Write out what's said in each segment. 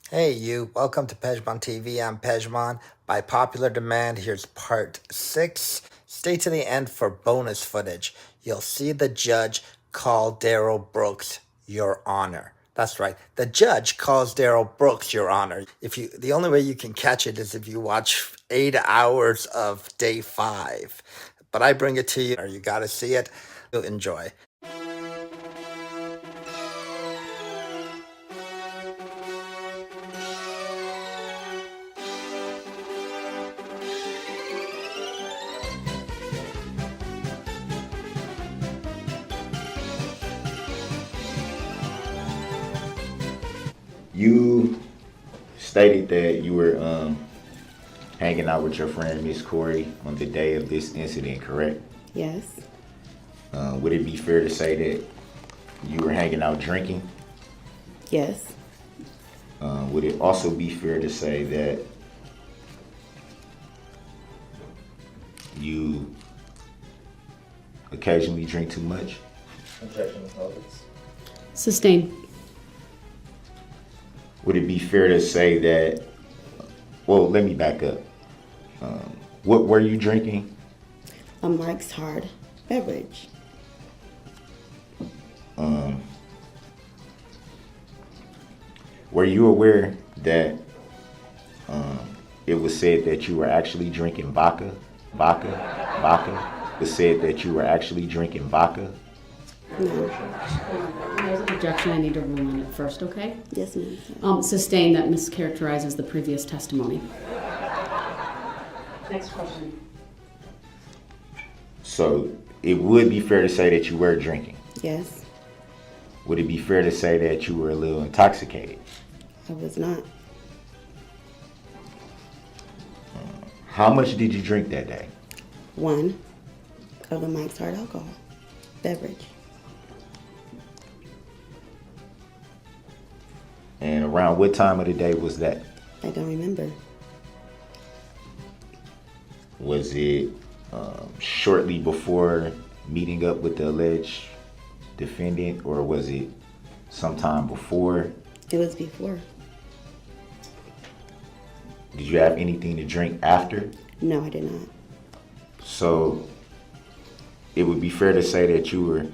Hey, you. Welcome to Pejman TV. I'm Pejman. By popular demand, here's part 6. Stay to the end for bonus footage. You'll see the judge call Darrell Brooks your honor. That's right. The judge calls Darrell Brooks your honor. The only way you can catch it is if you watch 8 hours of day 5. But I bring it to you. You got to see it. You'll enjoy. You stated that you were hanging out with your friend Miss Corey on the day of this incident, correct? Yes. Would it be fair to say that you were hanging out drinking? Yes. Would it also be fair to say that you occasionally drink too much? Objection with motives. Sustained. Would it be fair to say that, well, let me back up. What were you drinking? A Mike's Hard beverage. Were you aware that it was said that you were actually drinking vodka? It was said that you were actually drinking vodka? No. There's an objection. I need to rule on it first, okay? Yes, ma'am. Sustained that mischaracterizes the previous testimony. Next question. So it would be fair to say that you were drinking. Yes. Would it be fair to say that you were a little intoxicated? I was not. How much did you drink that day? 1 of the Mike's Hard alcohol beverage. And around what time of the day was that? I don't remember. Was it shortly before meeting up with the alleged defendant, or was it sometime before? It was before. Did you have anything to drink after? No, I did not. So it would be fair to say that you were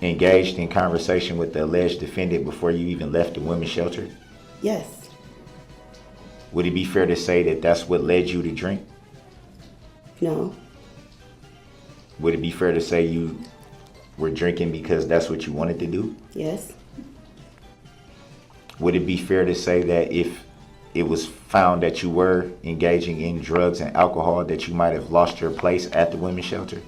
engaged in conversation with the alleged defendant before you even left the women's shelter? Yes. Would it be fair to say that that's what led you to drink? No. Would it be fair to say you were drinking because that's what you wanted to do? Yes. Would it be fair to say that if it was found that you were engaging in drugs and alcohol, that you might have lost your place at the women's shelter?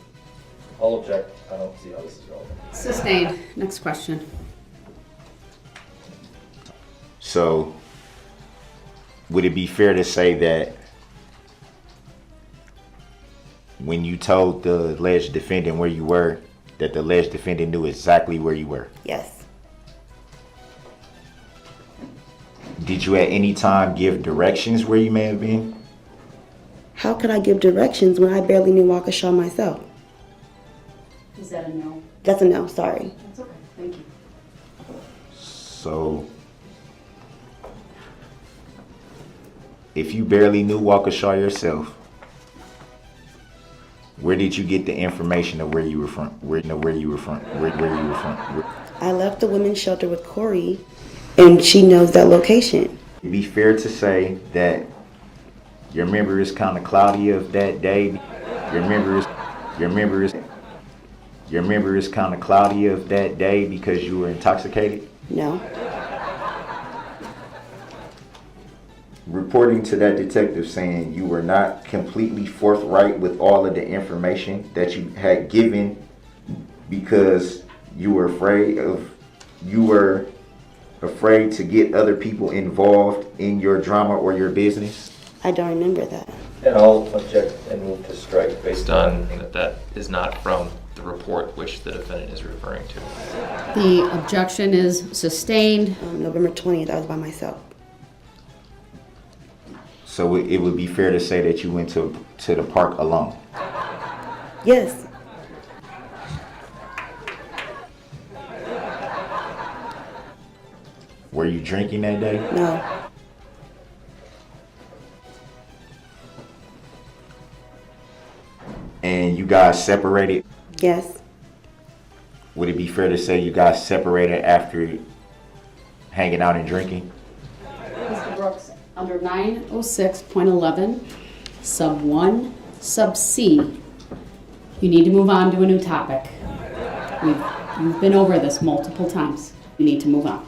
I'll object. I don't see how this is relevant. Sustained. Next question. So would it be fair to say that when you told the alleged defendant where you were, that the alleged defendant knew exactly where you were? Yes. Did you at any time give directions where you may have been? How could I give directions when I barely knew Waukesha myself? Is that a no? That's a no, sorry. That's okay. Thank you. So if you barely knew Waukesha yourself, where did you get the information of where you were from? Where you were from? I left the women's shelter with Corey, and she knows that location. It'd be fair to say that your memory is kind of cloudy of that day. Your memory is kind of cloudy of that day because you were intoxicated. No. Reporting to that detective saying you were not completely forthright with all of the information that you had given because you were afraid to get other people involved in your drama or your business? I don't remember that. And I'll object and move to strike based on that is not from the report which the defendant is referring to. The objection is sustained. November 20th, I was by myself. So it would be fair to say that you went to the park alone. Yes. Were you drinking that day? No. And you guys separated? Yes. Would it be fair to say you guys separated after hanging out and drinking? Mr. Brooks, under 906.11, sub 1, sub C, you need to move on to a new topic. You've been over this multiple times. You need to move on.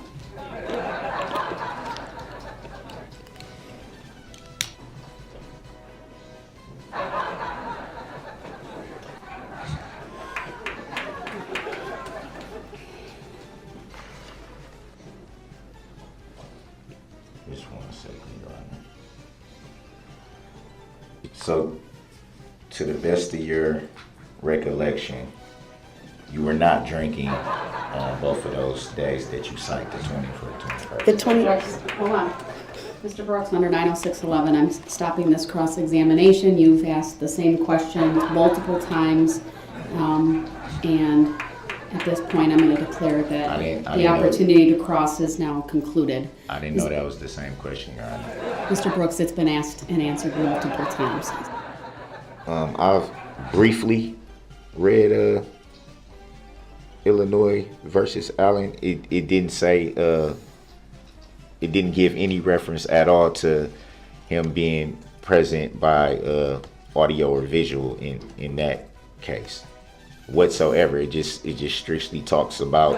Just 1 second, Your Honor. So, to the best of your recollection, you were not drinking on both of those days that you cite, the 20th or 21st? The 20. Hold on. Mr. Brooks, under 906.11, I'm stopping this cross-examination. You've asked the same question multiple times, and at this point, I'm going to declare that the opportunity to cross is now concluded. I didn't know that was the same question, Your Honor. Mr. Brooks, it's been asked and answered multiple times. I've briefly read Illinois versus Allen. It didn't say, it didn't give any reference at all to him being present by audio or visual in that case whatsoever. It just strictly talks about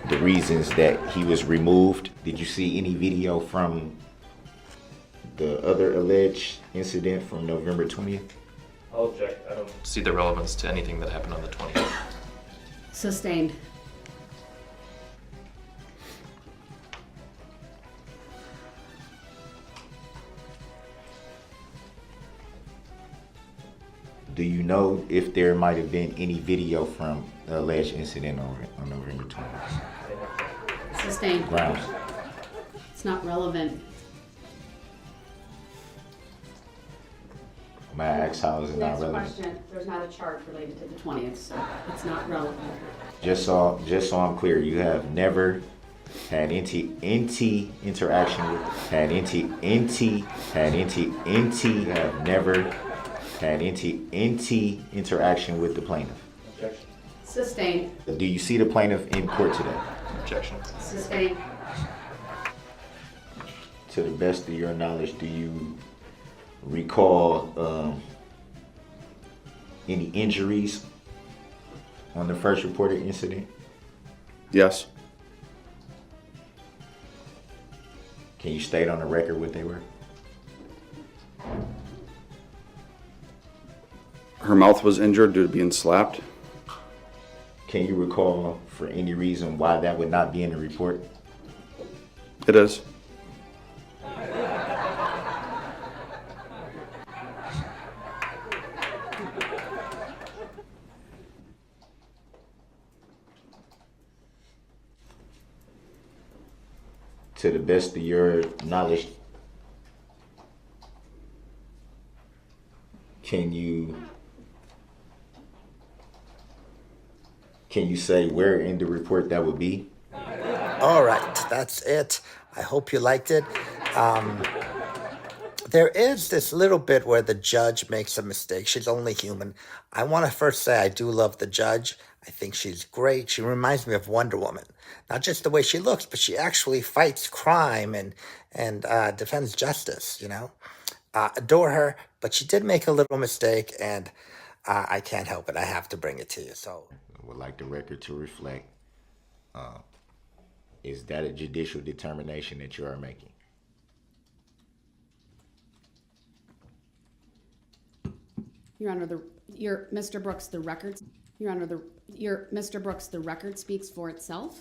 the reasons that he was removed. Did you see any video from the other alleged incident from November 20th? I'll object. I don't see the relevance to anything that happened on the 20th. Sustained. Do you know if there might have been any video from the alleged incident on November 20th? Sustained. Grounds. It's not relevant. May I ask how is it not Next relevant? question, there's not a charge related to the 20th, so it's not relevant. Just so I'm clear, you have never had interaction with interaction with the plaintiff. Objection. Sustained. Do you see the plaintiff in court today? Objection. Sustained. To the best of your knowledge, do you recall any injuries on the first reported incident? Yes. Can you state on the record what they were? Her mouth was injured due to being slapped. Can you recall for any reason why that would not be in the report? It is. To the best of your knowledge, can you say where in the report that would be? All right, that's it. I hope you liked it. There is this little bit where the judge makes a mistake. She's only human. I want to first say I do love the judge. I think she's great. She reminds me of Wonder Woman. Not just the way she looks, but she actually fights crime and defends justice, you know. Adore her, but she did make a little mistake, and I can't help it. I have to bring it to you. So I would like the record to reflect, is that a judicial determination that you are making? Your Honor, Mr. Brooks, the record. Your Honor, Mr. Brooks, the record speaks for itself.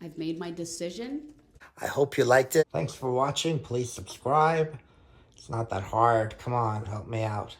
I've made my decision. I hope you liked it. Thanks for watching. Please subscribe. It's not that hard. Come on, help me out.